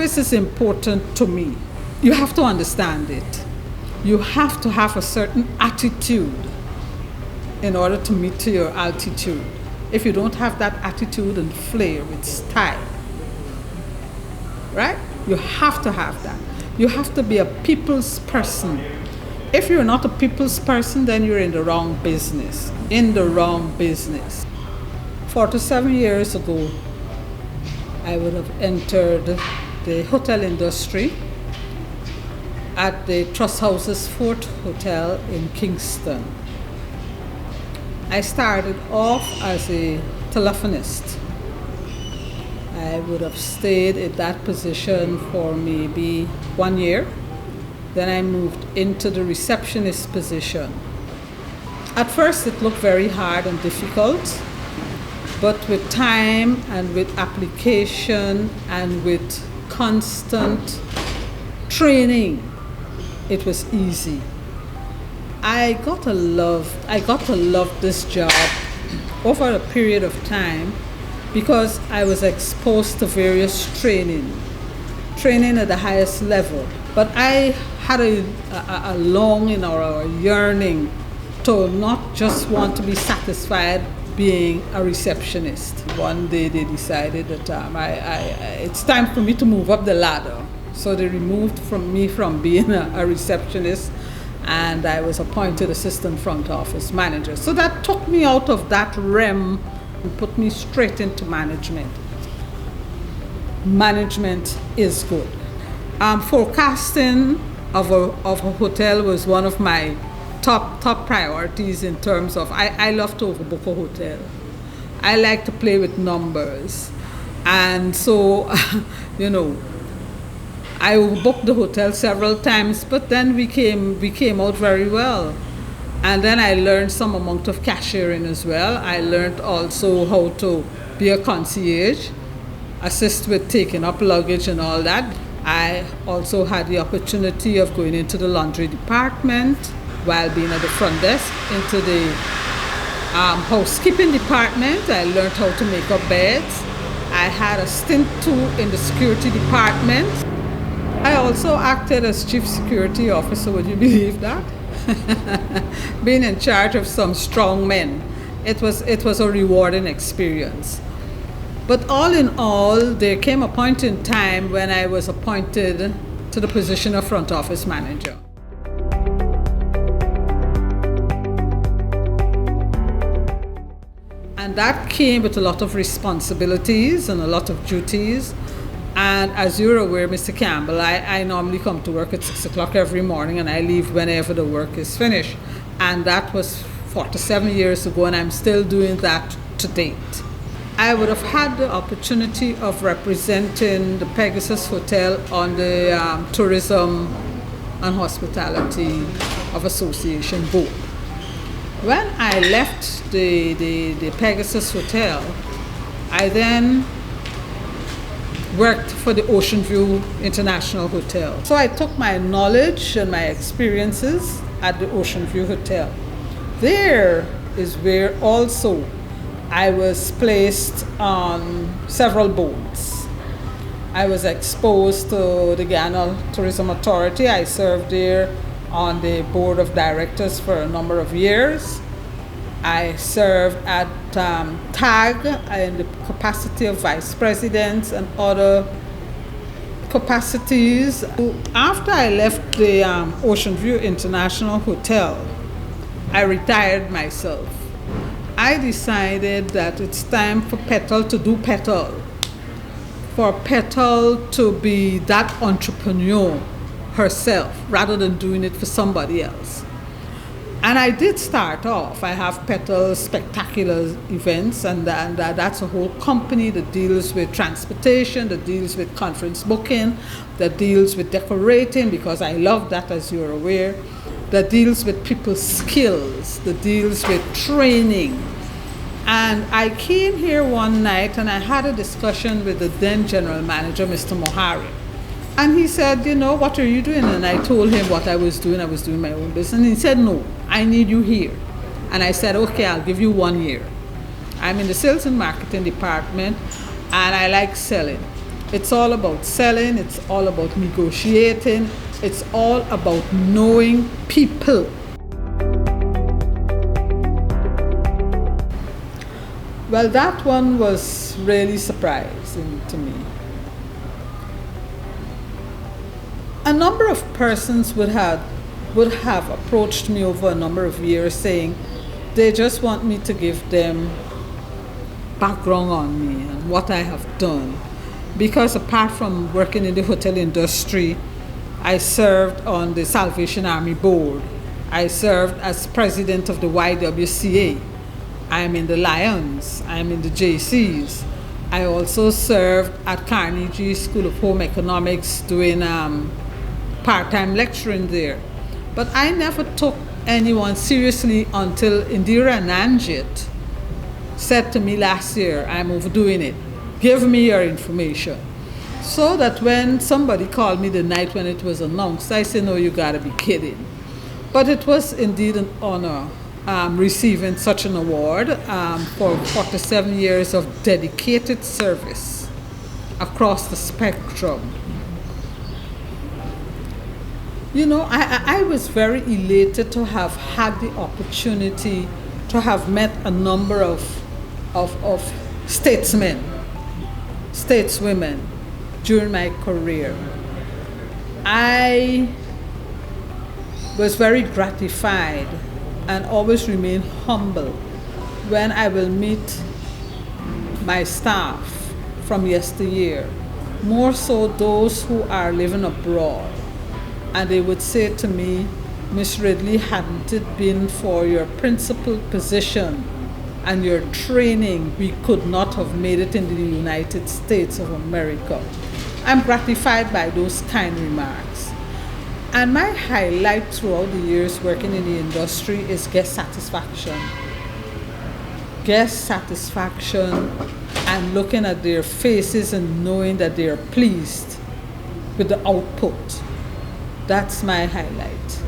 service is important to me. You have to understand it. You have to have a certain attitude in order to meet to your altitude. If you don't have that attitude and flair with style, right? You have to have that. You have to be a people's person. If you're not a people's person, then you're in the wrong business. In the wrong business. 47 years ago, I would have entered the hotel industry at the Trust House's Forte Hotel in Kingston. I started off as a telephonist. I would have stayed in that position for maybe 1 year. Then I moved into the receptionist position. At first it looked very hard and difficult, but with time and with application and with constant training, it was easy. I got to love this job over a period of time because I was exposed to various training at the highest level. But I had a longing or a yearning to not just want to be satisfied being a receptionist. One day they decided that it's time for me to move up the ladder. So they removed me from being a receptionist, and I was appointed assistant front office manager. So that took me out of that realm and put me straight into management. Management is good. Forecasting of a hotel was one of my top priorities in terms of, I love to overbook a hotel. I like to play with numbers. And so, I booked the hotel several times, but then we came out very well. And then I learned some amount of cashiering as well. I learned also how to be a concierge, assist with taking up luggage and all that. I also had the opportunity of going into the laundry department while being at the front desk, into the housekeeping department. I learned how to make up beds. I had a stint too in the security department. I also acted as chief security officer, would you believe that? Being in charge of some strong men. It was a rewarding experience. But all in all, there came a point in time when I was appointed to the position of front office manager. And that came with a lot of responsibilities and a lot of duties. And as you're aware, Mr. Campbell, I normally come to work at 6 o'clock every morning and I leave whenever the work is finished. And that was 47 years ago, and I'm still doing that to date. I would have had the opportunity of representing the Pegasus Hotel on the Tourism and Hospitality of Association board. When I left the Pegasus Hotel, I then worked for the Ocean View International Hotel. So I took my knowledge and my experiences at the Ocean View Hotel. There is where also I was placed on several boards. I was exposed to the Guyana Tourism Authority. I served there on the board of directors for a number of years. I served at TAG in the capacity of vice president and other capacities. After I left the Ocean View International Hotel, I retired myself. I decided that it's time for Petal to do Petal. For Petal to be that entrepreneur herself rather than doing it for somebody else. And I did start off. I have Petal Spectacular Events, and that's a whole company that deals with transportation, that deals with conference booking, that deals with decorating, because I love that, as you're aware, that deals with people's skills, that deals with training. And I came here one night and I had a discussion with the then general manager, Mr. Mohari. And he said, what are you doing? And I told him what I was doing. I was doing my own business. And he said, no, I need you here. And I said, okay, I'll give you 1 year. I'm in the sales and marketing department, and I like selling. It's all about selling, it's all about negotiating, it's all about knowing people. Well, that one was really surprising to me. A number of persons would have approached me over a number of years saying they just want me to give them background on me and what I have done. Because apart from working in the hotel industry, I served on the Salvation Army Board. I served as president of the YWCA. I'm in the Lions. I'm in the JCs. I also served at Carnegie School of Home Economics doing part-time lecturing there. But I never took anyone seriously until Indira Nanjit said to me last year, I'm overdoing it. Give me your information. So that when somebody called me the night when it was announced, I said, no, you gotta be kidding. But it was indeed an honor receiving such an award for 47 years of dedicated service across the spectrum. You know, I was very elated to have had the opportunity to have met a number of statesmen, stateswomen during my career. I was very gratified and always remain humble when I will meet my staff from yesteryear, more so those who are living abroad. And they would say to me, Miss Ridley, hadn't it been for your principal position and your training, we could not have made it in the United States of America. I'm gratified by those kind remarks. And my highlight throughout the years working in the industry is guest satisfaction. Guest satisfaction and looking at their faces and knowing that they are pleased with the output. That's my highlight.